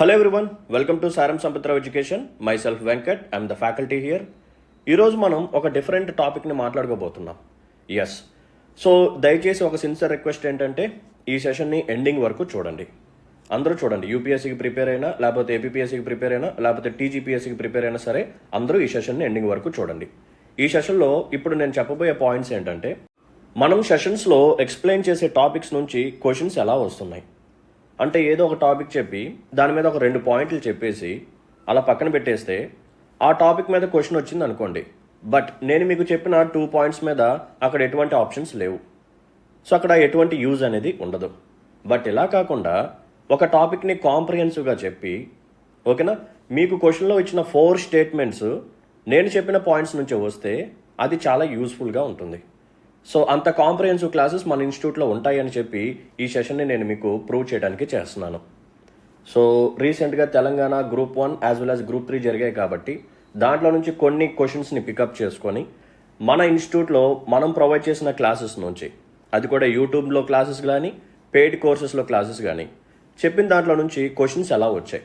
Hello everyone, welcome to సారం Sampath Rao education. My self Venkat, I'm the faculty here. ఈరోజు మనం ఒక డిఫరెంట్ టాపిక్ని మాట్లాడుకోబోతున్నాం. ఎస్, సో దయచేసి ఒక సిన్సియర్ రిక్వెస్ట్ ఏంటంటే ఈ సెషన్ని ఎండింగ్ వరకు చూడండి. అందరూ చూడండి. యూపీఎస్సీకి ప్రిపేర్ అయినా, లేకపోతే ఏపీఎస్సీకి ప్రిపేర్ అయినా, లేకపోతే టీజీపీఎస్సీకి ప్రిపేర్ అయినా సరే అందరూ ఈ సెషన్ని ఎండింగ్ వరకు చూడండి. ఈ సెషన్లో ఇప్పుడు నేను చెప్పబోయే పాయింట్స్ ఏంటంటే, మనం సెషన్స్లో ఎక్స్ప్లెయిన్ చేసే టాపిక్స్ నుంచి క్వశ్చన్స్ ఎలా వస్తున్నాయి అంటే, ఏదో ఒక టాపిక్ చెప్పి దాని మీద ఒక 2 పాయింట్లు చెప్పేసి అలా పక్కన పెట్టేస్తే ఆ టాపిక్ మీద క్వశ్చన్ వచ్చింది అనుకోండి, బట్ నేను మీకు చెప్పిన 2 పాయింట్స్ మీద అక్కడ ఎటువంటి ఆప్షన్స్ లేవు. సో అక్కడ ఎటువంటి యూజ్ అనేది ఉండదు. బట్ ఇలా కాకుండా ఒక టాపిక్ని కాంప్రిహెన్సివ్గా చెప్పి, ఓకేనా, మీకు క్వశ్చన్లో ఇచ్చిన 4 స్టేట్మెంట్స్ నేను చెప్పిన పాయింట్స్ నుంచి వస్తే అది చాలా యూస్ఫుల్గా ఉంటుంది. సో అంత కాంప్రిహెన్సివ్ క్లాసెస్ మన ఇన్స్టిట్యూట్లో ఉంటాయని చెప్పి ఈ సెషన్ని నేను మీకు ప్రూవ్ చేయడానికి చేస్తున్నాను. సో రీసెంట్గా Telangana group 1 as well as group 3 జరిగాయి కాబట్టి దాంట్లో నుంచి కొన్ని క్వశ్చన్స్ని పికప్ చేసుకొని మన ఇన్స్టిట్యూట్లో మనం ప్రొవైడ్ చేసిన క్లాసెస్ నుంచి, అది కూడా యూట్యూబ్లో క్లాసెస్ కానీ పెయిడ్ కోర్సెస్లో క్లాసెస్ కానీ, చెప్పిన దాంట్లో నుంచి క్వశ్చన్స్ ఎలా వచ్చాయి,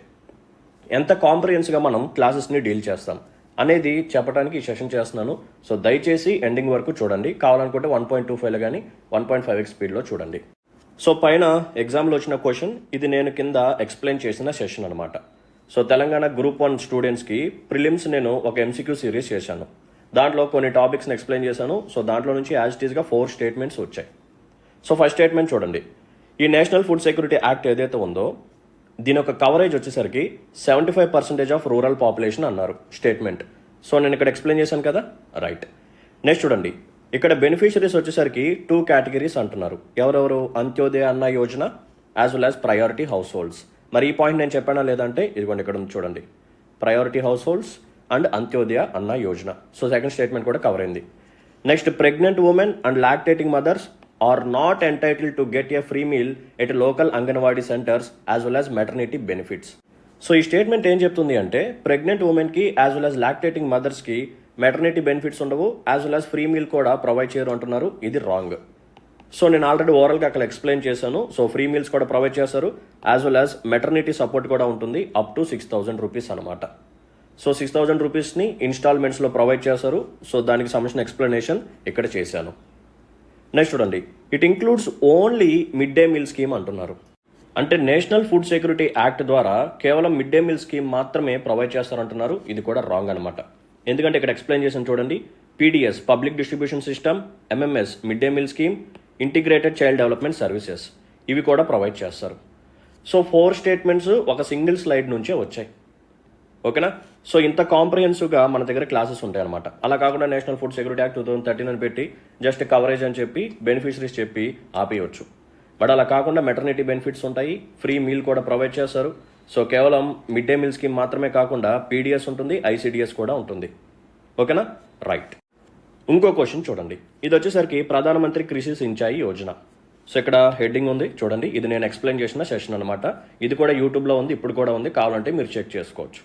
ఎంత కాంప్రిహెన్స్గా మనం క్లాసెస్ని డీల్ చేస్తాం అనేది చెప్పడానికి ఈ సెషన్ చేస్తున్నాను. సో దయచేసి ఎండింగ్ వరకు చూడండి. కావాలనుకుంటే 1.25లో కానీ 1.5x స్పీడ్లో చూడండి. సో పైన ఎగ్జామ్లో వచ్చిన క్వశ్చన్ ఇది నేను కింద ఎక్స్ప్లెయిన్ చేసిన సెషన్ అనమాట. సో తెలంగాణ గ్రూప్ 1 స్టూడెంట్స్కి ప్రిలిమ్స్ నేను ఒక MCQ సిరీస్ చేశాను. దాంట్లో కొన్ని టాపిక్స్ని ఎక్స్ప్లెయిన్ చేశాను. సో దాంట్లో నుంచి యాజ్ ఇట్ ఈస్గా 4 స్టేట్మెంట్స్ వచ్చాయి. సో ఫస్ట్ స్టేట్మెంట్ చూడండి. ఈ నేషనల్ ఫుడ్ సెక్యూరిటీ యాక్ట్ ఏదైతే ఉందో దీని ఒక కవరేజ్ వచ్చేసరికి 75% ఆఫ్ రూరల్ పాపులేషన్ అన్నారు స్టేట్మెంట్. సో నేను ఇక్కడ ఎక్స్ప్లెయిన్ చేశాను కదా, రైట్. నెక్స్ట్ చూడండి, ఇక్కడ బెనిఫిషరీస్ వచ్చేసరికి 2 కేటగిరీస్ అంటున్నారు. ఎవరెవరు? Antyodaya Anna Yojana as well as priority house holds. మరి ఈ పాయింట్ నేను చెప్పానా లేదంటే ఇదిగోండి ఇక్కడ ఉంది చూడండి, priority households and Antyodaya Anna Yojana. So second statement కూడా కవర్ అయింది. Next, pregnant women and lactating mothers are not entitled to get a free meal at local Anganwadi centers as well as maternity benefits. So ఈ statement ఏం చెప్తుంది అంటే, pregnant ఉమెన్కి as well as lactating మదర్స్కి maternity benefits ఉండవు, as well as free meal కూడా provide చేయరు అంటున్నారు. ఇది రాంగ్. సో నేను ఆల్రెడీ ఓవరాల్గా అక్కడ ఎక్స్ప్లెయిన్ చేశాను. సో ఫ్రీ మీల్స్ కూడా ప్రొవైడ్ చేస్తారు, as well as maternity support కూడా ఉంటుంది అప్ టు 6,000 రూపీస్ అనమాట. సో 6,000 రూపీస్ని ఇన్స్టాల్మెంట్స్లో ప్రొవైడ్ చేస్తారు. సో దానికి సంబంధించిన ఎక్స్ప్లెనేషన్ ఇక్కడ చేశాను. నెక్స్ట్ చూడండి, it includes only mid day meal scheme అంటున్నారు. అంటే నేషనల్ ఫుడ్ సెక్యూరిటీ యాక్ట్ ద్వారా కేవలం మిడ్ డే మీల్ స్కీమ్ మాత్రమే ప్రొవైడ్ చేస్తారంటున్నారు. ఇది కూడా రాంగ్ అనమాట. ఎందుకంటే ఇక్కడ ఎక్స్ప్లెయిన్ చేసాను చూడండి, PDS public distribution system, MMS mid day meal scheme, integrated child development services ఇవి కూడా ప్రొవైడ్ చేస్తారు. సో 4 స్టేట్మెంట్స్ ఒక సింగిల్ స్లైడ్ నుంచే వచ్చాయి. ఓకేనా? సో ఇంత కాంప్రిహెన్సివ్గా మన దగ్గర క్లాసెస్ ఉంటాయి అనమాట. అలా కాకుండా నేషనల్ ఫుడ్ సెక్యూరిటీ యాక్ట్ 2013 అని పెట్టి జస్ట్ కవరేజ్ అని చెప్పి బెనిఫిషరీస్ చెప్పి ఆపేయవచ్చు. బట్ అలా కాకుండా మెటర్నిటీ బెనిఫిట్స్ ఉంటాయి, ఫ్రీ మీల్ కూడా ప్రొవైడ్ చేస్తారు. సో కేవలం మిడ్ డే మీల్ స్కీమ్ మాత్రమే కాకుండా PDS ఉంటుంది, ICDS కూడా ఉంటుంది. ఓకేనా? రైట్. ఇంకో క్వశ్చన్ చూడండి. ఇది వచ్చేసరికి ప్రధానమంత్రి కృషి సించాయి యోజన. సో ఇక్కడ హెడ్డింగ్ ఉంది చూడండి, ఇది నేను ఎక్స్ప్లెయిన్ చేసిన సెషన్ అనమాట. ఇది కూడా యూట్యూబ్లో ఉంది, ఇప్పుడు కూడా ఉంది, కావాలంటే మీరు చెక్ చేసుకోవచ్చు.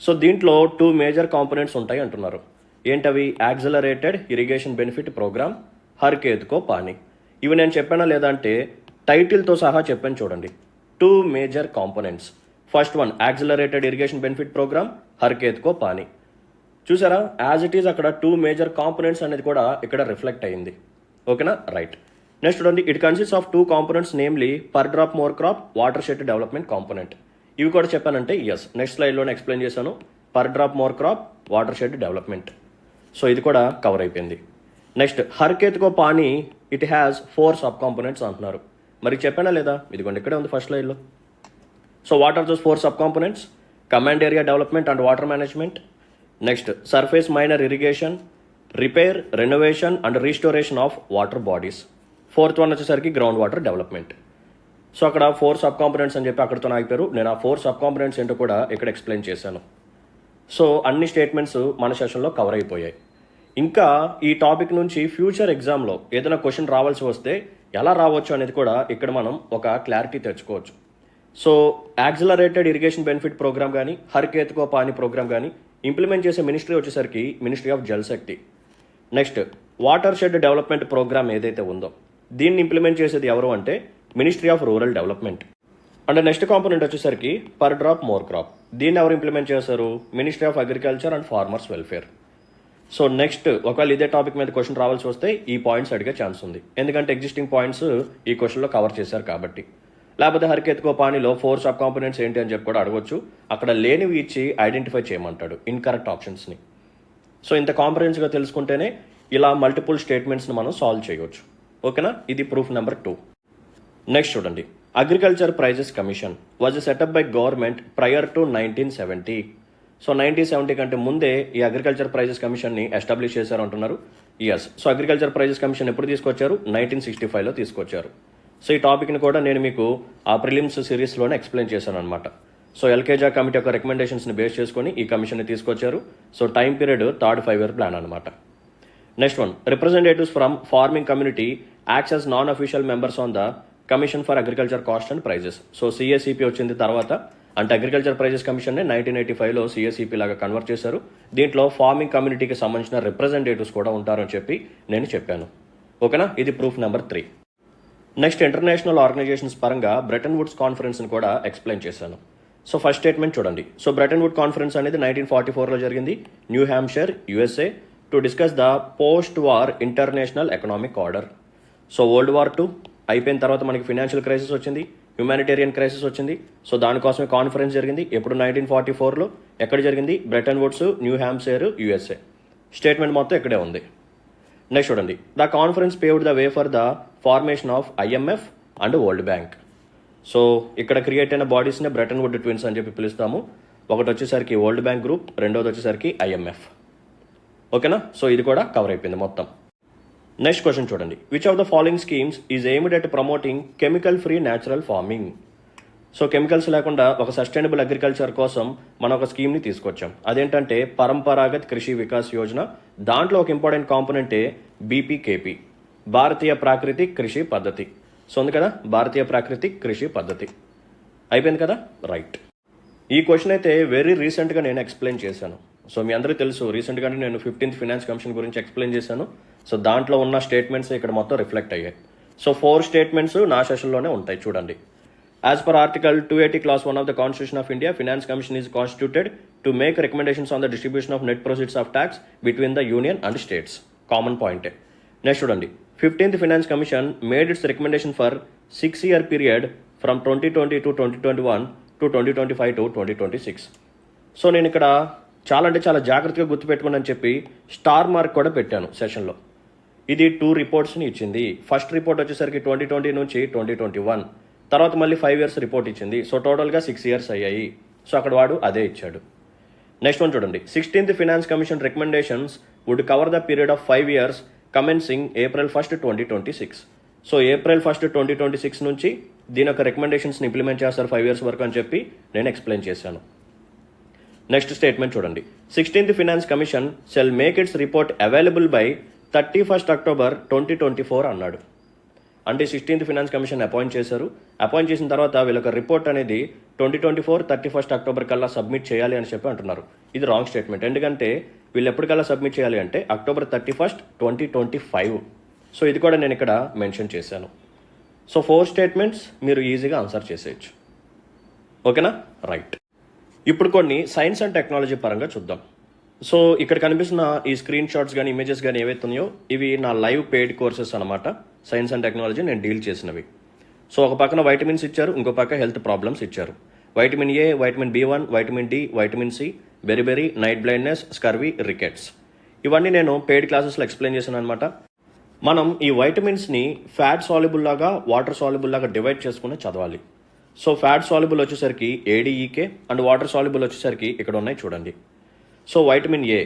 సో దీంట్లో 2 మేజర్ కాంపోనెంట్స్ ఉంటాయి అంటున్నారు. ఏంటవి? Accelerated irrigation benefit programme, Har Khet Ko Pani. ఇవి నేను చెప్పానా లేదంటే టైటిల్తో సహా చెప్పాను చూడండి. 2 major components. First one accelerated irrigation benefit programme, Har Khet Ko Pani. చూసారా, యాజ్ ఇట్ ఈజ్ అక్కడ 2 మేజర్ కాంపోనెంట్స్ అనేది కూడా ఇక్కడ రిఫ్లెక్ట్ అయ్యింది. ఓకేనా? రైట్. నెక్స్ట్ చూడండి, it consist of 2 components, namely per drop more crop, watershed development component. ఇవి కూడా చెప్పానంటే ఎస్, నెక్స్ట్ స్లైడ్లోనే ఎక్స్ప్లెయిన్ చేశాను. Per drop more crop, watershed development. So ఇది కూడా కవర్ అయిపోయింది. Next, Har Khet Ko Pani, it has 4 sub components అంటున్నారు. మరి చెప్పానా లేదా? ఇదిగోండి ఇక్కడే ఉంది ఫస్ట్ స్లైడ్లో. So what are those 4 sub components? Command area development and water management, next surface minor irrigation, repair, renovation and restoration of water bodies. 4th one వచ్చేసరికి ground water development. So అక్కడ 4 సబ్ కాంపోనెంట్స్ అని చెప్పి అక్కడితో ఆగిపోయారు. నేను ఆ 4 sub components ఏంటో కూడా ఇక్కడ ఎక్స్ప్లెయిన్ చేశాను. సో అన్ని స్టేట్మెంట్స్ మన సెషన్లో కవర్ అయిపోయాయి. ఇంకా ఈ టాపిక్ నుంచి ఫ్యూచర్ ఎగ్జామ్లో ఏదైనా క్వశ్చన్ రావాల్సి వస్తే ఎలా రావచ్చు అనేది కూడా ఇక్కడ మనం ఒక క్లారిటీ తెచ్చుకోవచ్చు. So accelerated irrigation benefit program కానీ, హర్ ఖేత్ కో పానీ ప్రోగ్రామ్ కానీ ఇంప్లిమెంట్ చేసే మినిస్ట్రీ వచ్చేసరికి ministry of Jal Shakti. Next, watershed development program ఏదైతే ఉందో దీన్ని ఇంప్లిమెంట్ చేసేది ఎవరు అంటే ministry of rural development. And next component వచ్చేసరికి పర్ డ్రాప్ మోర్ క్రాప్. దీన్ని ఎవరు ఇంప్లిమెంట్ చేశారు? Ministry of agriculture and farmers welfare. So next ఒకవేళ ఇదే టాపిక్ మీద క్వశ్చన్ రావాల్సి వస్తే ఈ పాయింట్స్ అడిగే ఛాన్స్ ఉంది, ఎందుకంటే ఎగ్జిస్టింగ్ పాయింట్స్ ఈ క్వశ్చన్లో కవర్ చేశారు కాబట్టి. లేకపోతే హరికేత్కో పానీలో 4 సబ్ కాంపోనెంట్స్ ఏంటి అని చెప్పి కూడా అడగొచ్చు. అక్కడ లేనివి ఇచ్చి ఐడెంటిఫై చేయమంటాడు ఇన్కరెక్ట్ ఆప్షన్స్ని. సో ఇంత కాంప్రహెన్సివ్గా తెలుసుకుంటేనే ఇలా మల్టిపుల్ స్టేట్మెంట్స్ని మనం సాల్వ్ చేయవచ్చు. ఓకేనా? ఇది ప్రూఫ్ నెంబర్ 2. నెక్స్ట్ చూడండి, agriculture prices commission was set up by government prior to 1970. So 1970 కంటే ముందే ఈ అగ్రికల్చర్ ప్రైజెస్ కమిషన్ని ఎస్టాబ్లిష్ చేశారు అంటున్నారు. Yes. So agriculture prices commission ఎప్పుడు తీసుకొచ్చారు? 1965లో తీసుకొచ్చారు. సో ఈ టాపిక్ని కూడా నేను మీకు ఆ ప్రిలిమ్స్ సిరీస్లోనే ఎక్స్ప్లెయిన్ చేశాను అనమాట. సో ఎల్కేజా కమిటీ యొక్క రికమెండేషన్స్ని బేస్ చేసుకొని ఈ కమిషన్ని తీసుకొచ్చారు. So time period third 5-year plan అనమాట. Next one, representatives from farming community acts as non official members on the commission for agriculture cost and prices. So CSEP వచ్చింది తర్వాత, అంటే అగ్రికల్చర్ ప్రైజెస్ కమిషన్ని 1985లో సిఎస్ఈపీ లాగా కన్వర్ట్ చేశారు. దీంట్లో ఫార్మింగ్ కమ్యూనిటీకి సంబంధించిన representatives కూడా ఉంటారని చెప్పి నేను చెప్పాను. ఓకేనా? ఇది proof number 3. Next, international organizations పరంగా బ్రెటన్ వుడ్స్ కాన్ఫరెన్స్ని కూడా ఎక్స్ప్లెయిన్ చేశాను. సో ఫస్ట్ స్టేట్మెంట్ చూడండి. సో బ్రెటన్ వుడ్ కాన్ఫరెన్స్ అనేది 1944లో జరిగింది, New Hampshire, USA, to discuss the post war international economic order. So world war 2 అయిపోయిన తర్వాత మనకి ఫినాన్షియల్ క్రైసిస్ వచ్చింది, హ్యుమానిటేరియన్ క్రైసిస్ వచ్చింది. సో దానికోసమే కాన్ఫరెన్స్ జరిగింది. ఎప్పుడు? 1944లో. ఎక్కడ జరిగింది? Bretton Woods, New Hampshire, USA. Statement మొత్తం ఇక్కడే ఉంది. నెక్స్ట్ చూడండి, the conference paved the way for the formation of IMF and world bank. So ఇక్కడ క్రియేట్ అయిన బాడీస్నే బ్రెటన్ వుడ్ ట్విన్స్ అని చెప్పి పిలుస్తాము. ఒకటి వచ్చేసరికి వరల్డ్ బ్యాంక్ గ్రూప్, రెండోది వచ్చేసరికి ఐఎంఎఫ్. ఓకేనా? సో ఇది కూడా కవర్ అయిపోయింది మొత్తం. నెక్స్ట్ క్వశ్చన్ చూడండి, which of the following schemes is aimed at promoting chemical free natural farming. So chemicals లేకుండా ఒక సస్టైనబుల్ అగ్రికల్చర్ కోసం మనం ఒక స్కీమ్ని తీసుకొచ్చాం. అదేంటంటే పరంపరాగత్ కృషి వికాస్ యోజన. దాంట్లో ఒక ఇంపార్టెంట్ కాంపోనెంటే బీపీకేపీ, భారతీయ ప్రాకృతిక్ కృషి పద్ధతి. సో ఉంది కదా, భారతీయ ప్రాకృతిక్ కృషి పద్ధతి. అయిపోయింది కదా? రైట్. ఈ క్వశ్చన్ అయితే వెరీ రీసెంట్గా నేను ఎక్స్ప్లెయిన్ చేశాను. సో మీ అందరికీ తెలుసు, రీసెంట్గానే నేను 15th ఫినాన్స్ కమిషన్ గురించి ఎక్స్ప్లెయిన్ చేశాను. సో దాంట్లో ఉన్న స్టేట్మెంట్స్ ఇక్కడ మొత్తం రిఫ్లెక్ట్ అయ్యాయి. సో 4 స్టేట్మెంట్స్ నా సెషన్లోనే ఉంటాయి చూడండి. As per Article 280 Clause 1 of the Constitution of India, Finance Commission is constituted to make recommendations on the distribution of net proceeds of tax between the Union and States. Common point. Next చూడండి, 15th Finance Commission made its recommendation for 6-year period from 2020 to 2021 to 2025 to 2026. So నేను ఇక్కడ చాలా జాగ్రత్తగా గుర్తుపెట్టుకుని అని చెప్పి star mark కూడా పెట్టాను సెషన్లో. ఇది 2 రిపోర్ట్స్ని ఇచ్చింది. ఫస్ట్ రిపోర్ట్ వచ్చేసరికి 2020 నుంచి 2021, తర్వాత మళ్ళీ 5 years రిపోర్ట్ ఇచ్చింది. సో టోటల్గా 6 years అయ్యాయి. సో అక్కడ వాడు అదే ఇచ్చాడు. నెక్స్ట్ వన్ చూడండి, 16th finance commission recommendations would cover the period of 5 years commencing April 1, 2026. So April 1, 2026 నుంచి దీని యొక్క రికమెండేషన్స్ని ఇంప్లిమెంట్ చేస్తారు 5 years వరకు అని చెప్పి నేను ఎక్స్ప్లెయిన్ చేశాను. నెక్స్ట్ స్టేట్మెంట్ చూడండి, 16th finance commission shell make its report available by 31st October 2024 అన్నాడు. అంటే 16th ఫినాన్స్ కమిషన్ అపాయింట్ చేశారు. అపాయింట్ చేసిన తర్వాత వీళ్ళకి రిపోర్ట్ అనేది 2024 31st October కల్లా సబ్మిట్ చేయాలి అని చెప్పి అంటున్నారు. ఇది రాంగ్ స్టేట్మెంట్. ఎందుకంటే వీళ్ళు ఎప్పటికల్లా సబ్మిట్ చేయాలి అంటే October 31st, 2025. సో ఇది కూడా నేను ఇక్కడ మెన్షన్ చేశాను. సో 4 స్టేట్మెంట్స్ మీరు ఈజీగా ఆన్సర్ చేసేయచ్చు. ఓకేనా? రైట్. ఇప్పుడు కొన్ని సైన్స్ అండ్ టెక్నాలజీ పరంగా చూద్దాం. సో ఇక్కడ కనిపిస్తున్న ఈ స్క్రీన్ షాట్స్ కానీ ఇమేజెస్ కానీ ఏవైతే ఉన్నాయో ఇవి నా లైవ్ పెయిడ్ కోర్సెస్ అనమాట. సైన్స్ అండ్ టెక్నాలజీ నేను డీల్ చేసినవి. సో ఒక పక్కన వైటమిన్స్ ఇచ్చారు, ఇంకో పక్క హెల్త్ ప్రాబ్లమ్స్ ఇచ్చారు. Vitamin A, vitamin B1, vitamin D, vitamin C, beriberi, night blindness, scurvy, rickets. ఇవన్నీ నేను పెయిడ్ క్లాసెస్లో ఎక్స్ప్లెయిన్ చేశాను అనమాట. మనం ఈ వైటమిన్స్ని ఫ్యాట్ సాల్యుబుల్ లాగా, వాటర్ సాల్యుబుల్ లాగా డివైడ్ చేసుకుని చదవాలి. సో ఫ్యాట్ సాల్యుబుల్ వచ్చేసరికి ADEK అండ్ వాటర్ సాల్యుబుల్ వచ్చేసరికి ఇక్కడ ఉన్నాయి చూడండి. So vitamin A,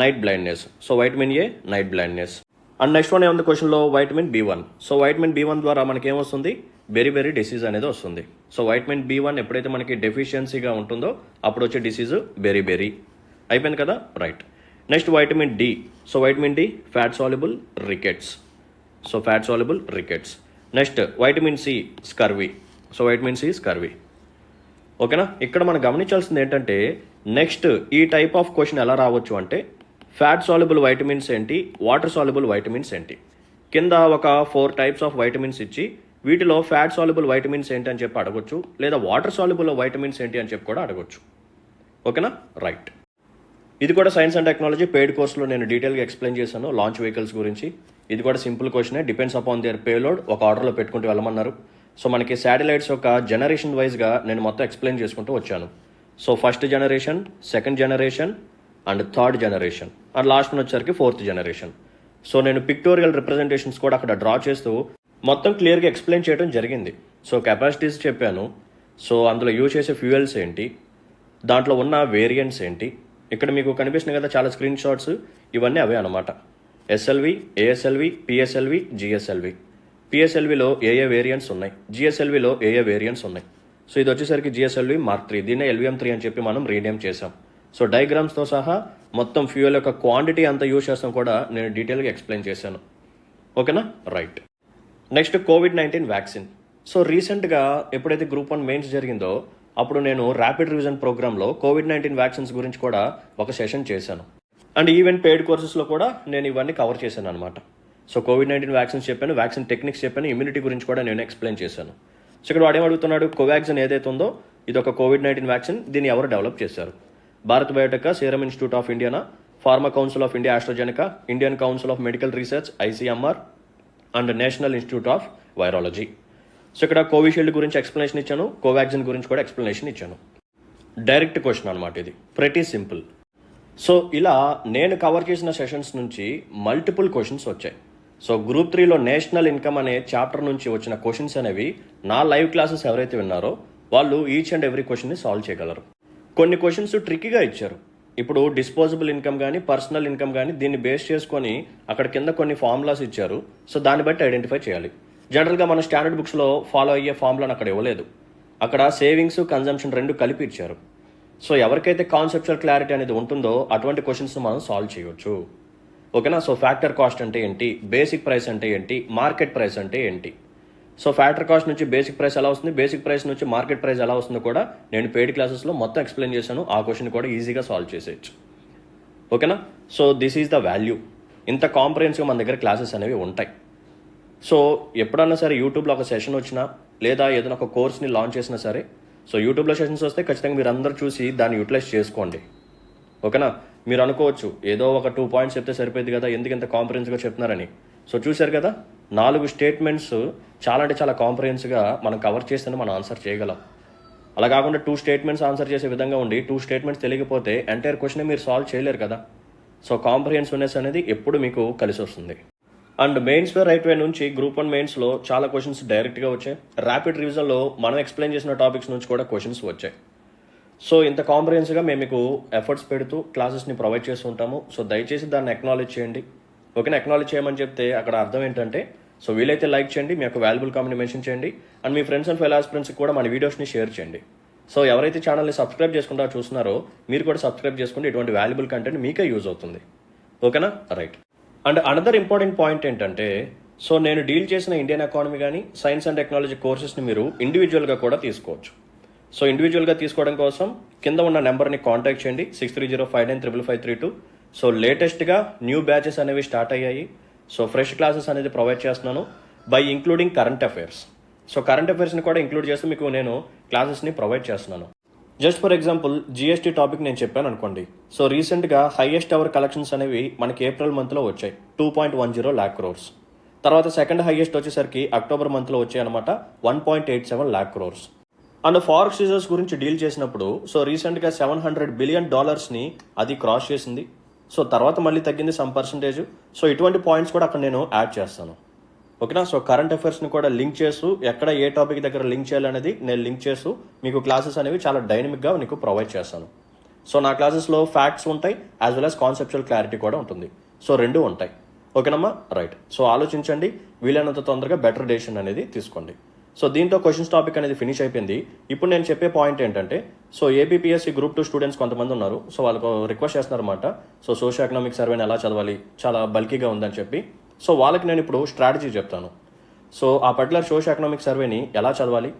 night blindness. So vitamin A, night blindness. And next one ఏముంది క్వశ్చన్లో, vitamin B1. So vitamin B1 ద్వారా మనకి ఏమొస్తుంది? బెరిబెరీ డిసీజ్ అనేది వస్తుంది. సో వైటమిన్ B1 ఎప్పుడైతే మనకి డెఫిషియన్సీగా ఉంటుందో అప్పుడు వచ్చే డిసీజ్ బెరిబెరీ. అయిపోయింది కదా? Right. Next vitamin D. So vitamin D, fat soluble rickets. So fat soluble rickets. Next vitamin C, scurvy. So vitamin C, scurvy. ఓకేనా? ఇక్కడ మనం గమనించాల్సింది ఏంటంటే నెక్స్ట్ ఈ టైప్ ఆఫ్ క్వశ్చన్ ఎలా రావచ్చు అంటే ఫ్యాట్ సాల్యుబుల్ వైటమిన్స్ ఏంటి, వాటర్ సాల్యుబుల్ వైటమిన్స్ ఏంటి. కింద ఒక 4 types ఆఫ్ వైటమిన్స్ ఇచ్చి వీటిలో ఫ్యాట్ సాల్యుబుల్ వైటమిన్స్ ఏంటి అని చెప్పి అడగొచ్చు, లేదా వాటర్ సాల్యుబుల్ వైటమిన్స్ ఏంటి అని చెప్పి కూడా అడగొచ్చు. ఓకేనా, రైట్. ఇది కూడా సైన్స్ అండ్ టెక్నాలజీ పెయిడ్ కోర్సులో నేను డీటెయిల్గా ఎక్స్ప్లెయిన్ చేశాను లాంచ్ వెహికల్స్ గురించి. ఇది కూడా సింపుల్ క్వశ్చనే, డిపెండ్స్ అపాన్ దేర్ పేలోడ్. ఒక ఆర్డర్లో పెట్టుకుంటూ వెళ్ళమన్నారు. సో మనకి శాటిలైట్స్ యొక్క జనరేషన్ వైజ్గా నేను మొత్తం ఎక్స్ప్లెయిన్ చేసుకుంటూ వచ్చాను. So first generation, second generation and third generation and last వచ్చేసరికి ఫోర్త్ జనరేషన్. సో నేను పిక్టోరియల్ రిప్రజెంటేషన్స్ కూడా అక్కడ డ్రా చేస్తూ మొత్తం క్లియర్గా ఎక్స్ప్లెయిన్ చేయడం జరిగింది. సో కెపాసిటీస్ చెప్పాను, సో అందులో యూజ్ చేసే ఫ్యూయల్స్ ఏంటి, దాంట్లో ఉన్న వేరియంట్స్ ఏంటి. ఇక్కడ మీకు కనిపిస్తున్నాయి కదా చాలా స్క్రీన్ షాట్స్, ఇవన్నీ అవే అనమాట. SLV, ASLV, PSLV, GSLV. పిఎస్ఎల్విలో ఏ వేరియంట్స్ ఉన్నాయి, జిఎస్ఎల్విలో ఏ వేరియంట్స్ ఉన్నాయి. సో ఇది వచ్చేసరికి జిఎస్ఎల్వి మార్క్ 3, దీన్నే LVM3 అని చెప్పి మనం రీనేమ్ చేసాం. సో డయాగ్రామ్స్తో సహా మొత్తం ఫ్యూయల్ యొక్క క్వాంటిటీ అంతా యూజ్ చేస్తాం కూడా నేను డీటెయిల్గా ఎక్స్ప్లెయిన్ చేశాను. ఓకేనా, right. Next COVID-19 vaccine. So రీసెంట్గా ఎప్పుడైతే గ్రూప్ 1 మెయిన్స్ జరిగిందో అప్పుడు నేను ర్యాపిడ్ రివిజన్ ప్రోగ్రాంలో COVID-19 వ్యాక్సిన్స్ గురించి కూడా ఒక సెషన్ చేశాను. అండ్ ఈవెన్ పెయిడ్ కోర్సెస్లో కూడా నేను ఇవన్నీ కవర్ చేశాను అనమాట. సో COVID-19 వ్యాక్సిన్స్ చెప్పాను, వ్యాక్సిన్ టెక్నిక్స్ చెప్పాను, ఇమ్యూనిటీ గురించి కూడా నేను ఎక్స్ప్లెయిన్ చేశాను. సో ఇక్కడ వాడు ఏమడుగుతున్నాడు, కోవాక్సిన్ ఏదైతే ఉందో ఇది ఒక COVID-19 వ్యాక్సిన్, దీన్ని ఎవరు డెవలప్ చేశారు? Bharat Biotech, serum institute of Indiana, pharma council of India AstraZeneca, Indian council of medical research ICMR and national institute of virology. So ఇక్కడ కోవిషీల్డ్ గురించి ఎక్స్ప్లెనేషన్ ఇచ్చాను, కోవాక్సిన్ గురించి కూడా ఎక్స్ప్లెనేషన్ ఇచ్చాను. డైరెక్ట్ క్వశ్చన్ అనమాట ఇది, ప్రెటీ సింపుల్. సో ఇలా నేను కవర్ చేసిన సెషన్స్ నుంచి మల్టిపుల్ క్వశ్చన్స్ వచ్చాయి. సో గ్రూప్ 3లో నేషనల్ ఇన్కమ్ అనే చాప్టర్ నుంచి వచ్చిన క్వశ్చన్స్ అనేవి నా లైవ్ క్లాసెస్ ఎవరైతే విన్నారో వాళ్ళు ఈచ్ అండ్ ఎవ్రీ క్వశ్చన్ని సాల్వ్ చేయగలరు. కొన్ని క్వశ్చన్స్ ట్రిక్కీగా ఇచ్చారు. ఇప్పుడు డిస్పోజబుల్ ఇన్కమ్ కానీ పర్సనల్ ఇన్కమ్ కానీ దీన్ని బేస్ చేసుకొని అక్కడ కింద కొన్ని ఫార్ములాస్ ఇచ్చారు. సో దాన్ని బట్టి ఐడెంటిఫై చేయాలి. జనరల్గా మన స్టాండర్డ్ బుక్స్లో ఫాలో అయ్యే ఫార్ములాని అక్కడ ఇవ్వలేదు. అక్కడ సేవింగ్స్, కన్జంప్షన్ రెండు కలిపి ఇచ్చారు. సో ఎవరికైతే కాన్సెప్చువల్ క్లారిటీ అనేది ఉంటుందో అటువంటి క్వశ్చన్స్ మనం సాల్వ్ చేయవచ్చు. ఓకేనా. సో ఫ్యాక్టర్ కాస్ట్ అంటే ఏంటి, బేసిక్ ప్రైస్ అంటే ఏంటి, మార్కెట్ ప్రైస్ అంటే ఏంటి. సో ఫ్యాక్టర్ కాస్ట్ నుంచి బేసిక్ ప్రైస్ ఎలా వస్తుంది, బేసిక్ ప్రైస్ నుంచి మార్కెట్ ప్రైస్ ఎలా వస్తుందో కూడా నేను పెయిడ్ క్లాసెస్లో మొత్తం ఎక్స్ప్లెయిన్ చేశాను. ఆ క్వశ్చన్ కూడా ఈజీగా సాల్వ్ చేసేయచ్చు. ఓకేనా. So this is the value. ఇంత కాంప్రహెన్సివ్గా మన దగ్గర క్లాసెస్ అనేవి ఉంటాయి. సో ఎప్పుడన్నా సరే యూట్యూబ్లో ఒక సెషన్ వచ్చినా లేదా ఏదైనా ఒక కోర్స్ని లాంచ్ చేసినా సరే, సో యూట్యూబ్లో సెషన్స్ వస్తే ఖచ్చితంగా మీరు అందరూ చూసి దాన్ని యూటిలైజ్ చేసుకోండి. ఓకేనా. మీరు అనుకోవచ్చు ఏదో ఒక 2 పాయింట్స్ చెప్తే సరిపోయింది కదా, ఎందుకు ఇంత కాంప్రహెన్స్గా చెప్తున్నారని. సో చూశారు కదా, 4 స్టేట్మెంట్స్ చాలా అంటే చాలా కాంప్రహెన్స్గా మనం కవర్ చేస్తేనే మనం ఆన్సర్ చేయగలం. అలా కాకుండా 2 స్టేట్మెంట్స్ ఆన్సర్ చేసే విధంగా ఉండి 2 స్టేట్మెంట్స్ తెలియకపోతే ఎంటైర్ క్వశ్చన్ మీరు సాల్వ్ చేయలేరు కదా. సో కాంప్రహెన్సివ్నెస్ అనేది ఎప్పుడు మీకు కలిసి వస్తుంది. అండ్ మెయిన్స్ రైట్ వే నుంచి గ్రూప్ 1 మెయిన్స్లో చాలా క్వశ్చన్స్ డైరెక్ట్గా వచ్చాయి. ర్యాపిడ్ రివిజన్లో మనం ఎక్స్ప్లెయిన్ చేసిన టాపిక్స్ నుంచి కూడా క్వశ్చన్స్ వచ్చాయి. సో ఇంత కాంప్రహెన్సివ్గా మేము మీకు ఎఫర్ట్స్ పెడుతూ క్లాసెస్ని ప్రొవైడ్ చేస్తూ ఉంటాము. సో దయచేసి దాన్ని అక్నాలెడ్జ్ చేయండి. ఓకేనా. అక్నాలెడ్జ్ చేయమని చెప్తే అక్కడ అర్థం ఏంటంటే, సో వీలైతే లైక్ చేయండి, మీ యొక్క వాల్యుబుల్ కామెంట్ మెన్షన్ చేయండి, అండ్ మీ ఫ్రెండ్స్ అండ్ ఫెలో ఆస్పిరెంట్స్కి కూడా మన వీడియోస్ని షేర్ చేయండి. సో ఎవరైతే ఛానల్ని సబ్స్క్రైబ్ చేసుకుంటా చూస్తున్నారో మీరు కూడా సబ్స్క్రైబ్ చేసుకుంటే ఇటువంటి వాల్యుబుల్ కంటెంట్ మీకే యూజ్ అవుతుంది. ఓకేనా, right. And another important point ఏంటంటే, సో నేను డీల్ చేసిన ఇండియన్ ఎకానమీ కానీ సైన్స్ అండ్ టెక్నాలజీ కోర్సెస్ని మీరు ఇండివిజువల్గా కూడా తీసుకోవచ్చు. సో ఇండివిజువల్గా తీసుకోవడం కోసం కింద ఉన్న నెంబర్ని కాంటాక్ట్ చేయండి, 6305955532. సో లేటెస్ట్గా న్యూ బ్యాచెస్ అనేవి స్టార్ట్ అయ్యాయి. సో ఫ్రెష్ క్లాసెస్ అనేది ప్రొవైడ్ చేస్తున్నాను by including current affairs. So current అఫైర్స్ని కూడా ఇంక్లూడ్ చేస్తూ మీకు నేను క్లాసెస్ని ప్రొవైడ్ చేస్తున్నాను. Just for example GST topic నేను చెప్పాను అనుకోండి. సో రీసెంట్గా హైయెస్ట్ అవర్ కలెక్షన్స్ అనేవి మనకి ఏప్రిల్ మంత్లో వచ్చాయి, 2.10 lakh crores. తర్వాత సెకండ్ హైయెస్ట్ వచ్చేసరికి అక్టోబర్ మంత్లో వచ్చాయి అనమాట, 1.87 lakh crores. And forex reserves గురించి డీల్ చేసినప్పుడు సో రీసెంట్గా $700 billion అది క్రాస్ చేసింది. సో తర్వాత మళ్ళీ తగ్గింది సమ్ పర్సంటేజ్. సో ఇటువంటి పాయింట్స్ కూడా అక్కడ నేను యాడ్ చేస్తాను. ఓకేనా. సో కరెంట్ అఫైర్స్ని కూడా లింక్ చేస్తూ ఎక్కడ ఏ టాపిక్ దగ్గర లింక్ చేయాలనేది నేను లింక్ చేస్తూ మీకు క్లాసెస్ అనేవి చాలా డైనమిక్గా మీకు ప్రొవైడ్ చేస్తాను. సో నా క్లాసెస్లో ఫ్యాక్ట్స్ ఉంటాయి as well as conceptual clarity కూడా ఉంటుంది. సో రెండు ఉంటాయి. ఓకేనమ్మా, రైట్. సో ఆలోచించండి, వీలైనంత తొందరగా బెటర్ డెసిషన్ అనేది తీసుకోండి. సో దీంతో క్వశ్చన్స్ టాపిక్ అనేది ఫినిష్ అయిపోయింది. ఇప్పుడు నేను చెప్పే పాయింట్ ఏంటంటే, సో ఏపీపీఎస్సీ గ్రూప్ 2 స్టూడెంట్స్ కొంతమంది ఉన్నారు. సో వాళ్ళకు రిక్వెస్ట్ చేస్తున్నారన్నమాట. సో సోషియో ఎకనామిక్ సర్వేని ఎలా చదవాలి, చాలా బల్కీగా ఉందని చెప్పి. సో వాళ్ళకి నేను ఇప్పుడు స్ట్రాటజీ చెప్తాను. సో ఆ పర్టికులర్ సోషియో ఎకనామిక్ సర్వేని ఎలా చదవాలి,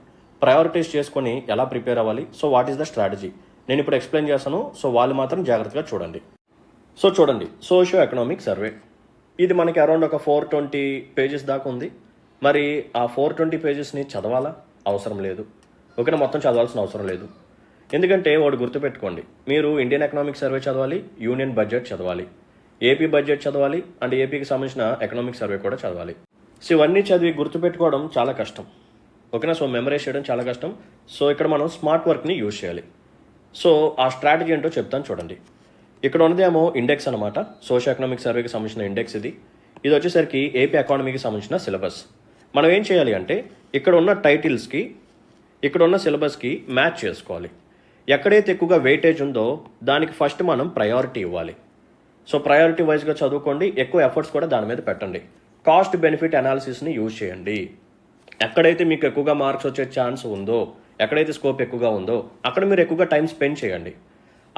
ప్రయారిటైజ్ చేసుకొని ఎలా ప్రిపేర్ అవ్వాలి, so what is the strategy నేను ఇప్పుడు ఎక్స్ప్లెయిన్ చేస్తాను. సో వాళ్ళు మాత్రం జాగ్రత్తగా చూడండి. సో చూడండి, సోషియో ఎకనామిక్ సర్వే ఇది మనకి అరౌండ్ ఒక 420 pages దాకా ఉంది. మరి ఆ 420 పేజెస్ని చదవాలా? అవసరం లేదు. ఓకేనా, మొత్తం చదవాల్సిన అవసరం లేదు. ఎందుకంటే వాడు గుర్తుపెట్టుకోండి, మీరు ఇండియన్ ఎకనామిక్ సర్వే చదవాలి, యూనియన్ బడ్జెట్ చదవాలి, ఏపీ బడ్జెట్ చదవాలి, అండ్ ఏపీకి సంబంధించిన ఎకనామిక్ సర్వే కూడా చదవాలి. సో ఇవన్నీ చదివి గుర్తుపెట్టుకోవడం చాలా కష్టం. ఓకేనా, సో మెమరైజ్ చేయడం చాలా కష్టం. సో ఇక్కడ మనం స్మార్ట్ వర్క్ని యూజ్ చేయాలి. సో ఆ స్ట్రాటజీ ఏంటో చెప్తాను చూడండి. ఇక్కడ ఉన్నదేమో ఇండెక్స్ అనమాట, సోషల్ ఎకనామిక్ సర్వేకి సంబంధించిన ఇండెక్స్ ఇది. ఇది వచ్చేసరికి ఏపీ ఎకానమీకి సంబంధించిన సిలబస్. మనం ఏం చేయాలి అంటే ఇక్కడ ఉన్న టైటిల్స్కి ఇక్కడ ఉన్న సిలబస్కి మ్యాచ్ చేసుకోవాలి. ఎక్కడైతే ఎక్కువగా వెయిటేజ్ ఉందో దానికి ఫస్ట్ మనం ప్రయారిటీ ఇవ్వాలి. సో ప్రయారిటీ వైజ్గా చదువుకోండి, ఎక్కువ ఎఫర్ట్స్ కూడా దాని మీద పెట్టండి. కాస్ట్ బెనిఫిట్ అనాలిసిస్ని యూజ్ చేయండి. ఎక్కడైతే మీకు ఎక్కువగా మార్క్స్ వచ్చే ఛాన్స్ ఉందో, ఎక్కడైతే స్కోప్ ఎక్కువగా ఉందో అక్కడ మీరు ఎక్కువగా టైం స్పెండ్ చేయండి.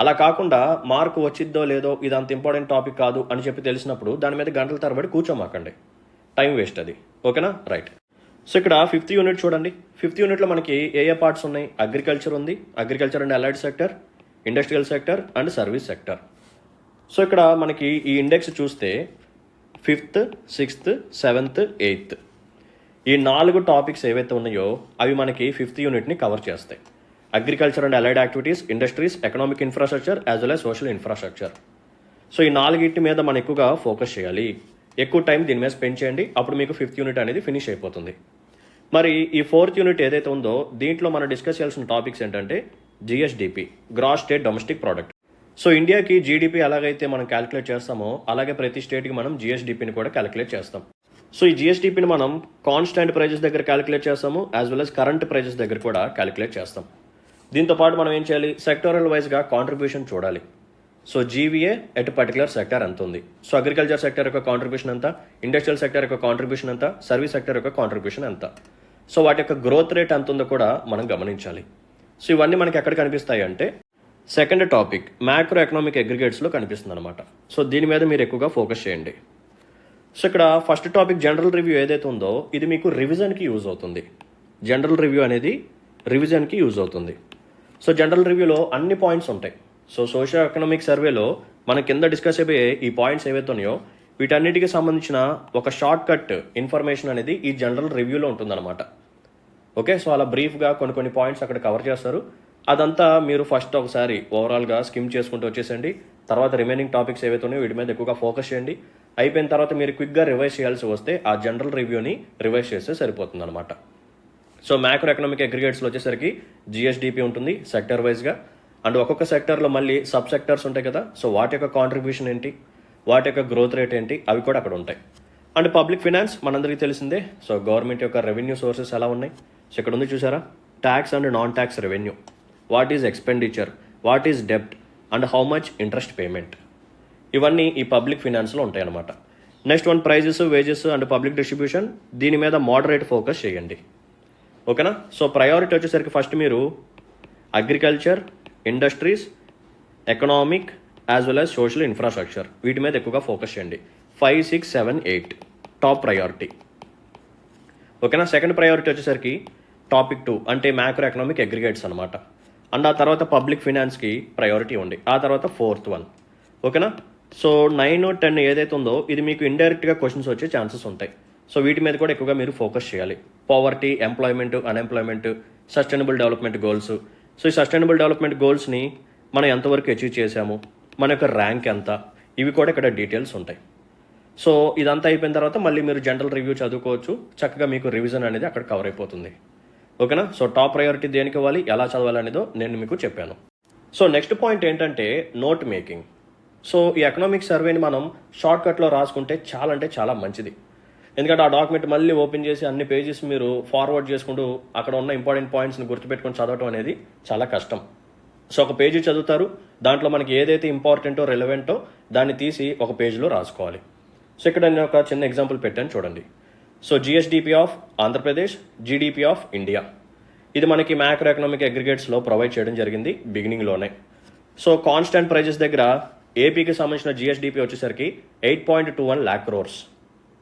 అలా కాకుండా మార్క్ వచ్చిద్దో లేదో ఇది అంత ఇంపార్టెంట్ టాపిక్ కాదు అని చెప్పి తెలిసినప్పుడు దాని మీద గంటల తరబడి కూర్చోమాకండి, టైం వేస్ట్ అది. ఓకేనా, రైట్. సో ఇక్కడ 5th యూనిట్ చూడండి. 5th యూనిట్లో మనకి ఏ పార్ట్స్ ఉన్నాయి? అగ్రికల్చర్ ఉంది, agriculture and allied sector, industrial sector and service sector. So ఇక్కడ మనకి ఈ ఇండెక్స్ చూస్తే 5th, 6th, 7th, 8th ఈ 4 టాపిక్స్ ఏవైతే ఉన్నాయో అవి మనకి 5th యూనిట్ని కవర్ చేస్తాయి. Agriculture and allied activities, industries, economic infrastructure as well as social infrastructure. So ఈ 4 మీద మనం ఎక్కువగా ఫోకస్ చేయాలి, ఎక్కువ టైం దీని మీద స్పెండ్ చేయండి. అప్పుడు మీకు 5th యూనిట్ అనేది ఫినిష్ అయిపోతుంది. మరి ఈ 4th యూనిట్ ఏదైతే ఉందో దీంట్లో మనం డిస్కస్ చేయాల్సిన టాపిక్స్ ఏంటంటే GSDP, gross state domestic product. So ఇండియాకి జీడిపి ఎలాగైతే మనం క్యాలిక్యులేట్ చేస్తామో అలాగే ప్రతి స్టేట్కి మనం జిఎస్డిపిని కూడా క్యాలిక్యులేట్ చేస్తాం. సో ఈ జిఎస్డిపిని మనం కాన్స్టాంట్ ప్రైజెస్ దగ్గర క్యాలిక్యులేట్ చేస్తాము, as well as current prices దగ్గర కూడా క్యాలిక్యులేట్ చేస్తాం. దీంతో పాటు మనం ఏం చేయాలి? సెక్టోరల్ వైజ్గా కాంట్రిబ్యూషన్ చూడాలి. So GVA at particular sector ఎంత ఉంది, సో అగ్రికల్చర్ సెక్టర్ యొక్క కాంట్రిబ్యూషన్ ఎంత, ఇండస్ట్రియల్ సెక్టర్ యొక్క కాంట్రిబ్యూషన్ ఎంత, సర్వీస్ సెక్టర్ యొక్క కాంట్రిబ్యూషన్ ఎంత, సో వాటి యొక్క గ్రోత్ రేట్ ఎంత ఉందో కూడా మనం గమనించాలి. సో ఇవన్నీ మనకి ఎక్కడ కనిపిస్తాయి అంటే సెకండ్ టాపిక్ మ్యాక్రో ఎకనామిక్ అగ్రిగేట్స్లో కనిపిస్తుంది అనమాట. సో దీని మీద మీరు ఎక్కువగా ఫోకస్ చేయండి. సో ఇక్కడ ఫస్ట్ టాపిక్ జనరల్ రివ్యూ ఏదైతే ఉందో ఇది మీకు రివిజన్కి యూజ్ అవుతుంది. జనరల్ రివ్యూ అనేది రివిజన్కి యూజ్ అవుతుంది. సో జనరల్ రివ్యూలో అన్ని పాయింట్స్ ఉంటాయి. సో సోషల్ ఎకనామిక్ సర్వేలో మన కింద డిస్కస్ అయిపోయే ఈ పాయింట్స్ ఏవైతే ఉన్నాయో వీటన్నిటికీ సంబంధించిన ఒక షార్ట్ కట్ ఇన్ఫర్మేషన్ అనేది ఈ జనరల్ రివ్యూలో ఉంటుందన్నమాట. ఓకే, సో అలా బ్రీఫ్గా కొన్ని పాయింట్స్ అక్కడ కవర్ చేస్తారు. అదంతా మీరు ఫస్ట్ ఒకసారి ఓవరాల్గా స్కిమ్ చేసుకుంటూ వచ్చేసండి. తర్వాత రిమైనింగ్ టాపిక్స్ ఏవైతే ఉన్నాయో వీటి మీద ఎక్కువగా ఫోకస్ చేయండి. అయిపోయిన తర్వాత మీరు క్విక్గా రివైజ్ చేయాల్సి వస్తే ఆ జనరల్ రివ్యూని రివైజ్ చేస్తే సరిపోతుంది అనమాట. సో మ్యాక్రో ఎకనామిక్ అగ్రిగేట్స్లో వచ్చేసరికి జిఎస్డిపి ఉంటుంది సెక్టర్ వైజ్గా, అండ్ ఒక్కొక్క సెక్టర్లో మళ్ళీ సబ్ సెక్టర్స్ ఉంటాయి కదా, సో వాటి యొక్క కాంట్రిబ్యూషన్ ఏంటి, వాటి యొక్క గ్రోత్ రేట్ ఏంటి, అవి కూడా అక్కడ ఉంటాయి. అండ్ పబ్లిక్ ఫినాన్స్ మనందరికీ తెలిసిందే. సో గవర్నమెంట్ యొక్క రెవెన్యూ సోర్సెస్ ఎలా ఉన్నాయి, సో ఇక్కడ ఉంది చూసారా, tax and non tax revenue, what is expenditure, what is డెప్ట్ and how much interest payment, ఇవన్నీ ఈ పబ్లిక్ ఫినాన్స్లో ఉంటాయి అన్నమాట. Next one prices, wages and public distribution, దీని మీద మోడరేట్ ఫోకస్ చేయండి. ఓకేనా, సో ప్రయారిటీ వచ్చేసరికి ఫస్ట్ మీరు agriculture, industries, economic as well as social infrastructure వీటి మీద ఎక్కువగా ఫోకస్ చేయండి. 5, 6, 7, 8 టాప్ ప్రయారిటీ. ఓకేనా, సెకండ్ ప్రయారిటీ వచ్చేసరికి టాపిక్ 2 అంటే మ్యాక్రో ఎకనామిక్ అగ్రిగేట్స్ అనమాట. అండ్ ఆ తర్వాత పబ్లిక్ ఫినాన్స్కి ప్రయారిటీ ఉంది. ఆ తర్వాత 4th వన్. ఓకేనా, సో 9, 10 ఏదైతే ఉందో ఇది మీకు ఇండైరెక్ట్గా క్వశ్చన్స్ వచ్చే ఛాన్సెస్ ఉంటాయి. సో వీటి మీద కూడా ఎక్కువగా మీరు ఫోకస్ చేయాలి. Poverty, employment, unemployment, sustainable development goals. So ఈ సస్టైనబుల్ డెవలప్మెంట్ గోల్స్ని మనం ఎంతవరకు అచీవ్ చేసాము, మన యొక్క ర్యాంక్ ఎంత, ఇవి కూడా ఇక్కడ డీటెయిల్స్ ఉంటాయి. సో ఇదంతా అయిపోయిన తర్వాత మళ్ళీ మీరు జనరల్ రివ్యూ చదువుకోవచ్చు. చక్కగా మీకు రివిజన్ అనేది అక్కడ కవర్ అయిపోతుంది. ఓకేనా, సో టాప్ ప్రయారిటీ దేనికి ఇవ్వాలి, ఎలా చదవాలనేదో నేను మీకు చెప్పాను. సో నెక్స్ట్ పాయింట్ ఏంటంటే నోట్ మేకింగ్. సో ఈ ఎకనామిక్ సర్వేని మనం షార్ట్ కట్లో రాసుకుంటే చాలా అంటే చాలా మంచిది. ఎందుకంటే ఆ డాక్యుమెంట్ మళ్ళీ ఓపెన్ చేసి అన్ని పేజెస్ మీరు ఫార్వర్డ్ చేసుకుంటూ అక్కడ ఉన్న ఇంపార్టెంట్ పాయింట్స్ని గుర్తుపెట్టుకొని చదవటం అనేది చాలా కష్టం. సో ఒక పేజీ చదువుతారు, దాంట్లో మనకి ఏదైతే ఇంపార్టెంటో రెలవెంటో దాన్ని తీసి ఒక పేజీలో రాసుకోవాలి. సో ఇక్కడ నేను ఒక చిన్న ఎగ్జాంపుల్ పెట్టాను చూడండి. So GSDP of Andhra Pradesh, GDP of India, ఇది మనకి మ్యాక్రో ఎకనామిక్ అగ్రిగేట్స్లో ప్రొవైడ్ చేయడం జరిగింది బిగినింగ్లోనే. సో కాన్స్టాంట్ ప్రైజెస్ దగ్గర ఏపీకి సంబంధించిన జిఎస్డిపి వచ్చేసరికి 8.21 lakh crores.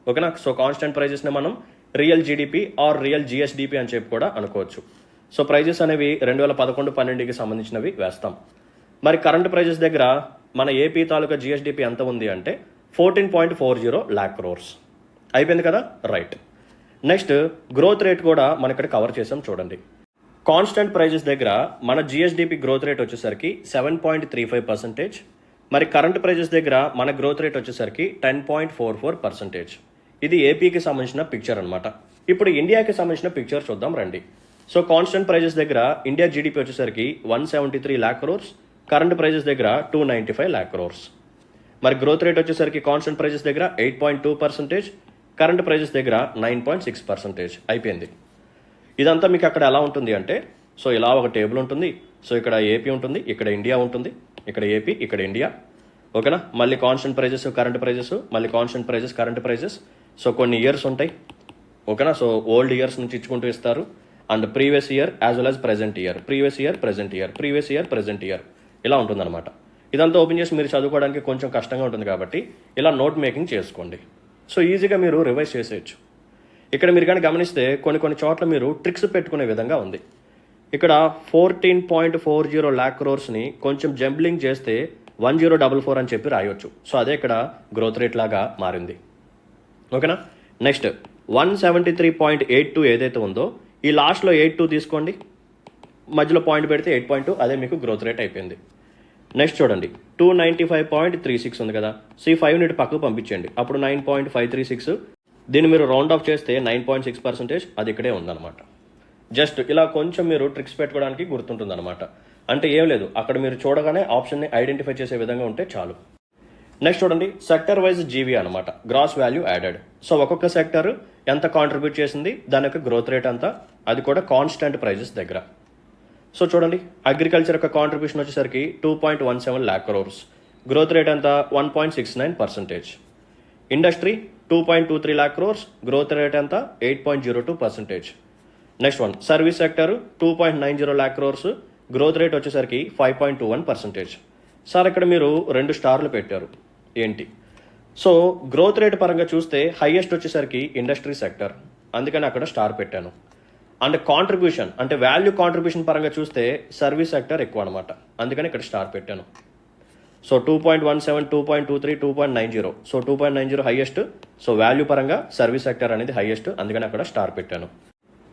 ఓకేనా, సో కాన్స్టాంట్ ప్రైజెస్ని మనం real GDP or real GSDP అని చెప్పి కూడా అనుకోవచ్చు. సో ప్రైజెస్ అనేవి 2011-12కి సంబంధించినవి వేస్తాం. మరి కరెంట్ ప్రైజెస్ దగ్గర మన ఏపీ తాలూకా జిఎస్డిపి ఎంత ఉంది అంటే 14.40 lakh crores. అయిపోయింది కదా, రైట్. నెక్స్ట్ గ్రోత్ రేట్ కూడా మనం ఇక్కడ కవర్ చేసాం చూడండి. కాన్స్టెంట్ ప్రైజెస్ దగ్గర మన జిఎస్డిపి గ్రోత్ రేట్ వచ్చేసరికి 7.35%. మరి కరెంట్ ప్రైజెస్ దగ్గర మన గ్రోత్ రేట్ వచ్చేసరికి 10.44%. ఇది ఏపీకి సంబంధించిన పిక్చర్ అనమాట. ఇప్పుడు ఇండియాకి సంబంధించిన పిక్చర్ చూద్దాం రండి. సో కాన్స్టెంట్ ప్రైజెస్ దగ్గర ఇండియా జీడిపి వచ్చేసరికి 173 lakh crores, కరెంట్ ప్రైజెస్ దగ్గర 295 lakh crores. మరి గ్రోత్ రేట్ వచ్చేసరికి కాన్స్టెంట్ ప్రైజెస్ దగ్గర 8.2%, కరెంట్ ప్రైజెస్ దగ్గర 9.6% అయిపోయింది. ఇదంతా మీకు అక్కడ ఎలా ఉంటుంది అంటే, సో ఇలా ఒక టేబుల్ ఉంటుంది. సో ఇక్కడ ఏపీ ఉంటుంది, ఇక్కడ ఇండియా ఉంటుంది, ఇక్కడ ఏపీ, ఇక్కడ ఇండియా. ఓకేనా? మళ్ళీ కాన్స్టెంట్ ప్రైజెస్ కరెంట్ ప్రైజెస్, మళ్ళీ constant prices current prices. So కొన్ని ఇయర్స్ ఉంటాయి. ఓకేనా? సో ఓల్డ్ ఇయర్స్ నుంచి ఇచ్చుకుంటూ ఇస్తారు. And previous year as well as present year, previous year present year, previous year present year, ఇలా ఉంటుందన్నమాట. ఇదంతా ఓపెన్ చేసి మీరు చదువుకోవడానికి కొంచెం కష్టంగా ఉంటుంది కాబట్టి ఇలా నోట్ మేకింగ్ చేసుకోండి. సో ఈజీగా మీరు రివైజ్ చేసేయచ్చు. ఇక్కడ మీరు కానీ గమనిస్తే కొన్ని చోట్ల మీరు ట్రిక్స్ పెట్టుకునే విధంగా ఉంది. ఇక్కడ 14.40 lakh crores కొంచెం జంబ్లింగ్ చేస్తే 1044 అని చెప్పి రాయొచ్చు. సో అదే ఇక్కడ గ్రోత్ రేట్ లాగా మారింది. ఓకేనా? నెక్స్ట్ 173.82 ఏదైతే ఉందో ఈ లాస్ట్లో 82 తీసుకోండి, మధ్యలో పాయింట్ పెడితే 8.2, అదే మీకు గ్రోత్ రేట్ అయిపోయింది. నెక్స్ట్ చూడండి 295.36 ఉంది కదా. సో ఈ 5 పక్కకు పంపించండి, అప్పుడు 9.536. దీన్ని మీరు రౌండ్ ఆఫ్ చేస్తే 9.6%, అది ఇక్కడే ఉందన్నమాట. జస్ట్ ఇలా కొంచెం మీరు ట్రిక్స్ పెట్టుకోవడానికి గుర్తుంటుంది అనమాట. అంటే ఏం లేదు, అక్కడ మీరు చూడగానే ఆప్షన్ని ఐడెంటిఫై చేసే విధంగా ఉంటే చాలు. నెక్స్ట్ చూడండి సెక్టర్ వైజ్ జీవీ అనమాట, గ్రాస్ వాల్యూ యాడెడ్. సో ఒక్కొక్క సెక్టర్ ఎంత కాంట్రిబ్యూట్ చేసింది, దాని యొక్క గ్రోత్ రేట్ అంతా, అది కూడా కాన్స్టెంట్ ప్రైజెస్ దగ్గర. సో చూడండి అగ్రికల్చర్ యొక్క కాంట్రిబ్యూషన్ వచ్చేసరికి 2.17 lakh crores, గ్రోత్ రేట్ అంతా 1.69%. Industry 2.23 lakh crores, growth rate అంతా 8.02%. Next one service sector 2.90 lakh crores, growth rate వచ్చేసరికి 5.21%. సార్ ఇక్కడ మీరు 2 స్టార్లు పెట్టారు ఏంటి? సో గ్రోత్ రేట్ పరంగా చూస్తే హైయెస్ట్ వచ్చేసరికి ఇండస్ట్రీ సెక్టర్, అందుకని అక్కడ స్టార్ పెట్టాను. అండ్ కాంట్రిబ్యూషన్ అంటే వాల్యూ కాంట్రిబ్యూషన్ పరంగా చూస్తే సర్వీస్ సెక్టర్ ఎక్కువ అనమాట, అందుకని ఇక్కడ స్టార్ పెట్టాను. So 2.17, 2.23, 2.90. So 2.90 highest. So value పరంగా సర్వీస్ సెక్టర్ అనేది హైయెస్ట్, అందుకని అక్కడ స్టార్ పెట్టాను.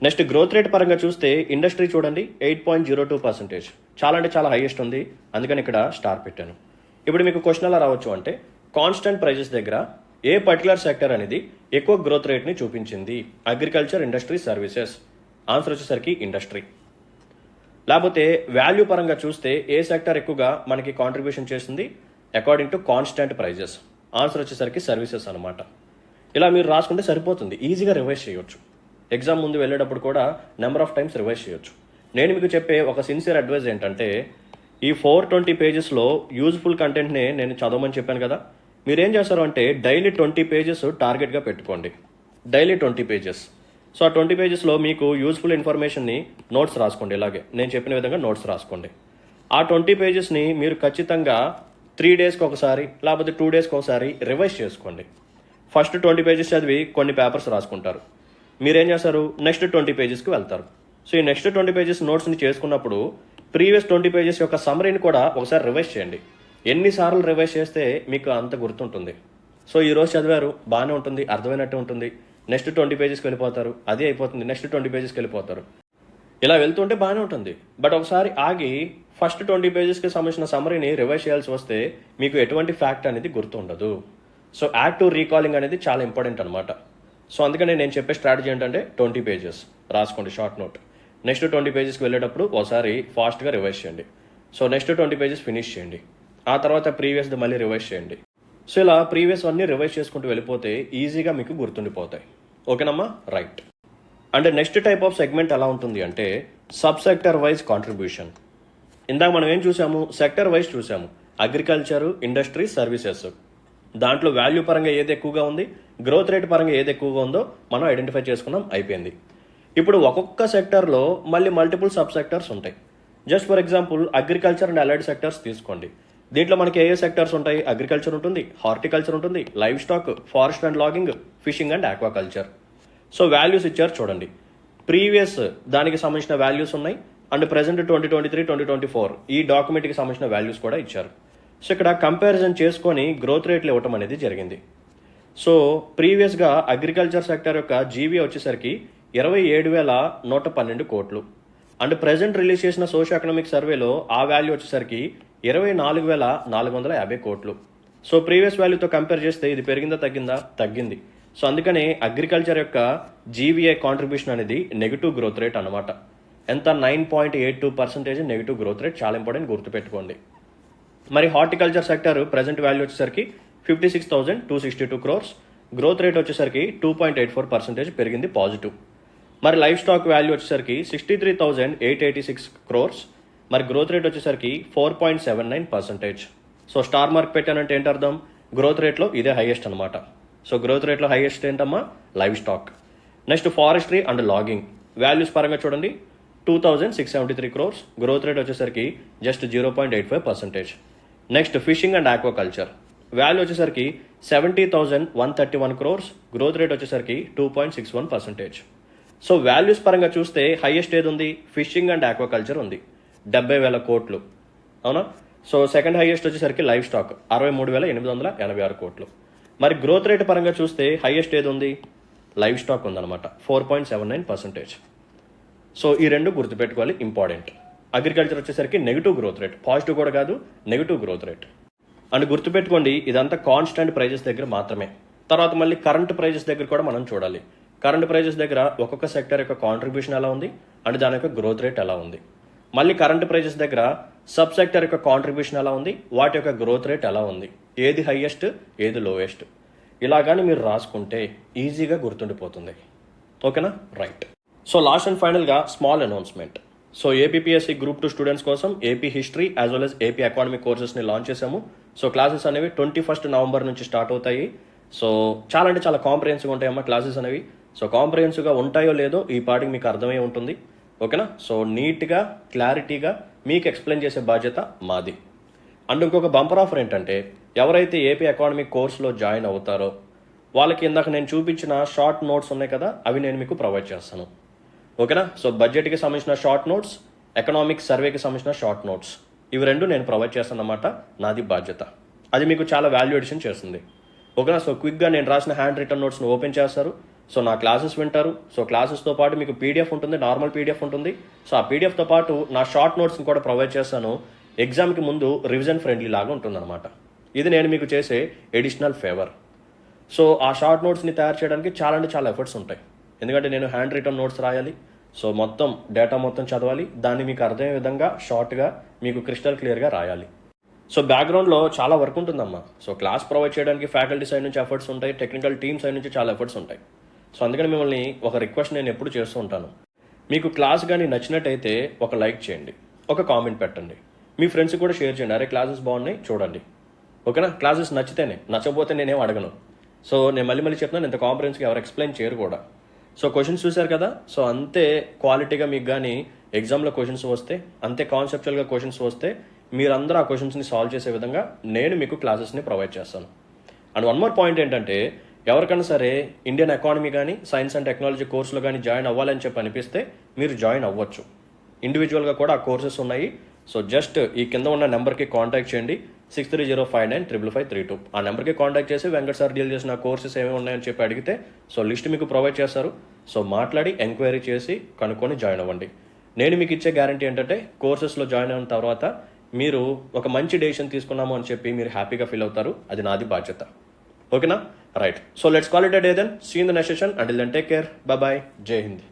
నెక్స్ట్ గ్రోత్ రేట్ పరంగా చూస్తే ఇండస్ట్రీ చూడండి 8.02%, చాలా అంటే చాలా హైయెస్ట్ ఉంది, అందుకని ఇక్కడ స్టార్ పెట్టాను. ఇప్పుడు మీకు క్వశ్చన్ ఎలా రావచ్చు అంటే, కాన్స్టెంట్ ప్రైజెస్ దగ్గర ఏ పర్టికులర్ సెక్టర్ అనేది ఎక్కువ గ్రోత్ రేట్ని చూపించింది? Agriculture, industry, services. ఆన్సర్ వచ్చేసరికి ఇండస్ట్రీ. లేకపోతే వాల్యూ పరంగా చూస్తే ఏ సెక్టర్ ఎక్కువగా మనకి కాంట్రిబ్యూషన్ చేస్తుంది according to constant prices? Answer వచ్చేసరికి సర్వీసెస్ అనమాట. ఇలా మీరు రాసుకుంటే సరిపోతుంది, ఈజీగా రివైజ్ చేయొచ్చు. ఎగ్జామ్ ముందు వెళ్ళేటప్పుడు కూడా నెంబర్ ఆఫ్ టైమ్స్ రివైజ్ చేయొచ్చు. నేను మీకు చెప్పే ఒక సిన్సియర్ అడ్వైజ్ ఏంటంటే, ఈ 420 పేజెస్లో యూజ్ఫుల్ కంటెంట్ని నేను చదవమని చెప్పాను కదా, మీరేం చేస్తారు అంటే డైలీ 20 pages టార్గెట్గా పెట్టుకోండి. Daily 20 pages. సో ఆ 20 pagesలో మీకు యూజ్ఫుల్ ఇన్ఫర్మేషన్ని నోట్స్ రాసుకోండి. ఇలాగే నేను చెప్పిన విధంగా నోట్స్ రాసుకోండి. ఆ 20 pagesని మీరు ఖచ్చితంగా 3 daysకి ఒకసారి లేకపోతే 2 daysకి ఒకసారి రివైజ్ చేసుకోండి. ఫస్ట్ 20 pages చదివి కొన్ని పేపర్స్ రాసుకుంటారు. మీరేం చేస్తారు, నెక్స్ట్ 20 pagesకి వెళ్తారు. సో ఈ నెక్స్ట్ 20 pages నోట్స్ని చేసుకున్నప్పుడు ప్రీవియస్ 20 pages యొక్క సమ్మరీని కూడా ఒకసారి రివైజ్ చేయండి. ఎన్నిసార్లు రివైజ్ చేస్తే మీకు అంత గుర్తుంటుంది. సో ఈరోజు చదివారు, బాగానే ఉంటుంది, అర్థమైనట్టు ఉంటుంది. నెక్స్ట్ 20 pagesకి వెళ్ళిపోతారు, అదే అయిపోతుంది, నెక్స్ట్ 20 pagesకి వెళ్ళిపోతారు. ఇలా వెళ్తుంటే బాగానే ఉంటుంది. బట్ ఒకసారి ఆగి ఫస్ట్ 20 pagesకి సంబంధించిన సమ్మరీని రివైజ్ చేయాల్సి వస్తే మీకు ఎటువంటి ఫ్యాక్ట్ అనేది గుర్తుండదు. సో యాక్టివ్ రీకాలింగ్ అనేది చాలా ఇంపార్టెంట్ అనమాట. సో అందుకనే నేను చెప్పే స్ట్రాటజీ ఏంటంటే 20 pages రాసుకోండి షార్ట్ నోట్. నెక్స్ట్ 20 pagesకి వెళ్ళేటప్పుడు ఒకసారి ఫాస్ట్గా రివైజ్ చేయండి. సో నెక్స్ట్ 20 pages ఫినిష్ చేయండి. ఆ తర్వాత ప్రీవియస్ది మళ్ళీ రివైజ్ చేయండి. సో ఇలా ప్రీవియస్ అన్నీ రివైజ్ చేసుకుంటూ వెళ్ళిపోతే ఈజీగా మీకు గుర్తుండిపోతాయి. ఓకేనమ్మా? Right. And next type of segment ఎలా ఉంటుంది అంటే సబ్ సెక్టర్ వైజ్ కాంట్రిబ్యూషన్. ఇందాక మనం ఏం చూసాము, సెక్టర్ వైజ్ చూసాము, అగ్రికల్చర్, ఇండస్ట్రీ, సర్వీసెస్. దాంట్లో వాల్యూ పరంగా ఏది ఎక్కువగా ఉంది, గ్రోత్ రేట్ పరంగా ఏది ఎక్కువగా ఉందో మనం ఐడెంటిఫై చేసుకున్నాం, అయిపోయింది. ఇప్పుడు ఒక్కొక్క సెక్టర్లో మళ్ళీ మల్టిపుల్ సబ్ సెక్టర్స్ ఉంటాయి. Just for example agriculture and allied sectors తీసుకోండి. దీంట్లో మనకి ఏ సెక్టర్స్ ఉంటాయి? అగ్రికల్చర్ ఉంటుంది, హార్టికల్చర్ ఉంటుంది, livestock, forest and logging, fishing and aquaculture. So values ఇచ్చారు చూడండి. ప్రీవియస్ దానికి సంబంధించిన వాల్యూస్ ఉన్నాయి అండ్ ప్రెసెంట్ 2023, 2024 ఈ డాక్యుమెంట్కి సంబంధించిన వాల్యూస్ కూడా ఇచ్చారు. సో ఇక్కడ కంపారిజన్ చేసుకొని గ్రోత్ రేట్లు ఇవ్వటం అనేది జరిగింది. సో ప్రీవియస్గా అగ్రికల్చర్ సెక్టర్ యొక్క జీవీ వచ్చేసరికి 27,112 కోట్లు. అండ్ ప్రజెంట్ రిలీజ్ చేసిన సోషియో ఎకనామిక్ సర్వేలో ఆ వాల్యూ వచ్చేసరికి 24,450 కోట్లు. సో ప్రీవియస్ వాల్యూతో కంపేర్ చేస్తే ఇది పెరిగిందా తగ్గిందా? తగ్గింది. సో అందుకనే అగ్రికల్చర్ యొక్క జీవీఐ కాంట్రిబ్యూషన్ అనేది నెగిటివ్ గ్రోత్ రేట్ అనమాట. ఎంత? 9.82% నెగిటివ్ గ్రోత్ రేట్. చాలా ఇంపార్టెంట్, గుర్తుపెట్టుకోండి. మరి హార్టికల్చర్ సెక్టర్ ప్రజెంట్ వాల్యూ వచ్చేసరికి 56,262 క్రోర్స్, గ్రోత్ రేట్ వచ్చేసరికి 2.84% పెరిగింది, పాజిటివ్. మరి లైఫ్ స్టాక్ వాల్యూ వచ్చేసరికి 63,886 క్రోర్స్, మరి గ్రోత్ రేట్ వచ్చేసరికి 4.79%. సో స్టార్ మార్క్ పెట్టానంటే ఏంటి అర్థం? గ్రోత్ రేట్లో ఇదే హైయెస్ట్ అనమాట. సో గ్రోత్ రేట్లో హైయెస్ట్ ఏంటమ్మా? Life stock. Next forestry and logging values పరంగా చూడండి, 2,673 క్రోర్స్, గ్రోత్ రేట్ వచ్చేసరికి just 0.85%. Next fishing and aquaculture value వచ్చేసరికి 70,131 క్రోర్స్, గ్రోత్ రేట్ వచ్చేసరికి 2.61%. సో వాల్యూస్ పరంగా చూస్తే హైయెస్ట్ ఏది ఉంది? ఫిషింగ్ అండ్ ఆక్వాకల్చర్ ఉంది, 70,000 కోట్లు, అవునా? సో సెకండ్ హైయెస్ట్ వచ్చేసరికి లైఫ్ స్టాక్ 63,886 కోట్లు. మరి గ్రోత్ రేట్ పరంగా చూస్తే హైయెస్ట్ ఏది ఉంది? లైఫ్ స్టాక్ ఉందన్నమాట, 4.79%. సో ఈ రెండు గుర్తుపెట్టుకోవాలి, ఇంపార్టెంట్. అగ్రికల్చర్ వచ్చేసరికి నెగిటివ్ గ్రోత్ రేట్, పాజిటివ్ కూడా కాదు, నెగిటివ్ గ్రోత్ రేట్. అండ్ గుర్తుపెట్టుకోండి, ఇదంతా కాన్స్టెంట్ ప్రైజెస్ దగ్గర మాత్రమే. తర్వాత మళ్ళీ కరెంట్ ప్రైజెస్ దగ్గర కూడా మనం చూడాలి. కరెంట్ ప్రైజెస్ దగ్గర ఒక్కొక్క సెక్టర్ యొక్క కాంట్రిబ్యూషన్ ఎలా ఉంది అండ్ దాని యొక్క గ్రోత్ రేట్ ఎలా ఉంది. మళ్ళీ కరెంట్ ప్రైజెస్ దగ్గర సబ్ సెక్టర్ యొక్క కాంట్రిబ్యూషన్ ఎలా ఉంది, వాటి యొక్క గ్రోత్ రేట్ ఎలా ఉంది, ఏది హైయెస్ట్ ఏది లోయెస్ట్, ఇలాగాని మీరు రాసుకుంటే ఈజీగా గుర్తుండిపోతుంది. ఓకేనా? రైట్. సో లాస్ట్ అండ్ ఫైనల్గా small announcement. So APSC group 2 students కోసం AP history as well as AP economy కోర్సెస్ని లాంచ్ చేసాము. సో క్లాసెస్ అనేవి 21 నవంబర్ నుంచి స్టార్ట్ అవుతాయి. సో చాలా అంటే చాలా కాంప్రహెన్సివ్గా ఉంటాయమ్మా క్లాసెస్ అనేవి. సో కాంప్రహెన్సివ్గా ఉంటాయో లేదో ఈ పాటికి మీకు అర్థమై ఉంటుంది. ఓకేనా? సో నీట్గా క్లారిటీగా మీకు ఎక్స్ప్లెయిన్ చేసే బాధ్యత మాది. అండ్ ఇంకొక బంపర్ ఆఫర్ ఏంటంటే, ఎవరైతే ఏపీ ఎకానమీ కోర్సులో జాయిన్ అవుతారో వాళ్ళకి ఇందాక నేను చూపించిన షార్ట్ నోట్స్ ఉన్నాయి కదా, అవి నేను మీకు ప్రొవైడ్ చేస్తాను. ఓకేనా? సో బడ్జెట్కి సంబంధించిన షార్ట్ నోట్స్, ఎకనామిక్ సర్వేకి సంబంధించిన షార్ట్ నోట్స్, ఇవి రెండు నేను ప్రొవైడ్ చేస్తాను అన్నమాట. నాది బాధ్యత. అది మీకు చాలా వాల్యూ ఎడిషన్ చేస్తుంది. ఓకేనా? సో క్విక్గా నేను రాసిన హ్యాండ్ రిటర్న్ నోట్స్ని ఓపెన్ చేస్తారు. సో నా క్లాసెస్ వింటారు. సో క్లాసెస్తో పాటు మీకు పీడిఎఫ్ ఉంటుంది, నార్మల్ పీడిఎఫ్ ఉంటుంది. సో ఆ పీడిఎఫ్తో పాటు నా షార్ట్ నోట్స్ని కూడా ప్రొవైడ్ చేస్తాను. ఎగ్జామ్కి ముందు రివిజన్ ఫ్రెండ్లీ లాగా ఉంటుందన్నమాట. ఇది నేను మీకు చేసే ఎడిషనల్ ఫేవర్. సో ఆ షార్ట్ నోట్స్ని తయారు చేయడానికి చాలా అంటే చాలా ఎఫర్ట్స్ ఉంటాయి. ఎందుకంటే నేను హ్యాండ్ రిటర్న్ నోట్స్ రాయాలి. సో మొత్తం డేటా మొత్తం చదవాలి, దాన్ని మీకు అర్థమయ్యే విధంగా షార్ట్గా మీకు క్రిస్టల్ క్లియర్గా రాయాలి. సో బ్యాక్గ్రౌండ్లో చాలా వర్క్ ఉంటుందమ్మా. సో క్లాస్ ప్రొవైడ్ చేయడానికి ఫ్యాకల్టీ సైడ్ నుంచి ఎఫర్ట్స్ ఉంటాయి, టెక్నికల్ టీమ్ సైడ్ నుంచి చాలా ఎఫర్ట్స్ ఉంటాయి. సో అందుకని మిమ్మల్ని ఒక రిక్వెస్ట్ నేను ఎప్పుడు చేస్తూ ఉంటాను, మీకు క్లాస్ కానీ నచ్చినట్టయితే ఒక లైక్ చేయండి, ఒక కామెంట్ పెట్టండి, మీ ఫ్రెండ్స్ కూడా షేర్ చేయండి. అరే క్లాసెస్ బాగున్నాయి చూడండి. ఓకేనా? క్లాసెస్ నచ్చితేనే, నచ్చకపోతే నేనేం అడగను. సో నేను మళ్ళీ చెప్తున్నాను, ఇంత కాంప్రహెన్స్గా ఎవరు ఎక్స్ప్లెయిన్ చేయరు కూడా. సో క్వశ్చన్స్ చూశారు కదా, సో అంతే క్వాలిటీగా మీకు కానీ ఎగ్జామ్లో క్వశ్చన్స్ వస్తే, అంతే కాన్సెప్చువల్గా క్వశ్చన్స్ వస్తే మీరందరూ ఆ క్వశ్చన్స్ని సాల్వ్ చేసే విధంగా నేను మీకు క్లాసెస్ని ప్రొవైడ్ చేస్తాను. అండ్ వన్ మోర్ పాయింట్ ఏంటంటే, ఎవరికైనా సరే ఇండియన్ ఎకానమీ కానీ సైన్స్ అండ్ టెక్నాలజీ కోర్సులో కానీ జాయిన్ అవ్వాలని చెప్పి అనిపిస్తే మీరు జాయిన్ అవ్వచ్చు. ఇండివిజువల్గా కూడా ఆ కోర్సెస్ ఉన్నాయి. సో జస్ట్ ఈ కింద ఉన్న నెంబర్కి కాంటాక్ట్ చేయండి, 6305955532. ఆ నెంబర్కి కాంటాక్ట్ చేసి వెంకట్ సార్ డీల్ చేసిన కోర్సెస్ ఏమేమి ఉన్నాయని చెప్పి అడిగితే సో లిస్ట్ మీకు ప్రొవైడ్ చేస్తారు. సో మాట్లాడి ఎంక్వైరీ చేసి కనుక్కొని జాయిన్ అవ్వండి. నేను మీకు ఇచ్చే గ్యారంటీ ఏంటంటే, కోర్సెస్లో జాయిన్ అయిన తర్వాత మీరు ఒక మంచి డెసిషన్ తీసుకున్నాము అని చెప్పి మీరు హ్యాపీగా ఫీల్ అవుతారు. అది నాది బాధ్యత. ఓకేనా? Right. So let's call it a day then. See in the next session. Until then take care. Bye bye. జై హింద్.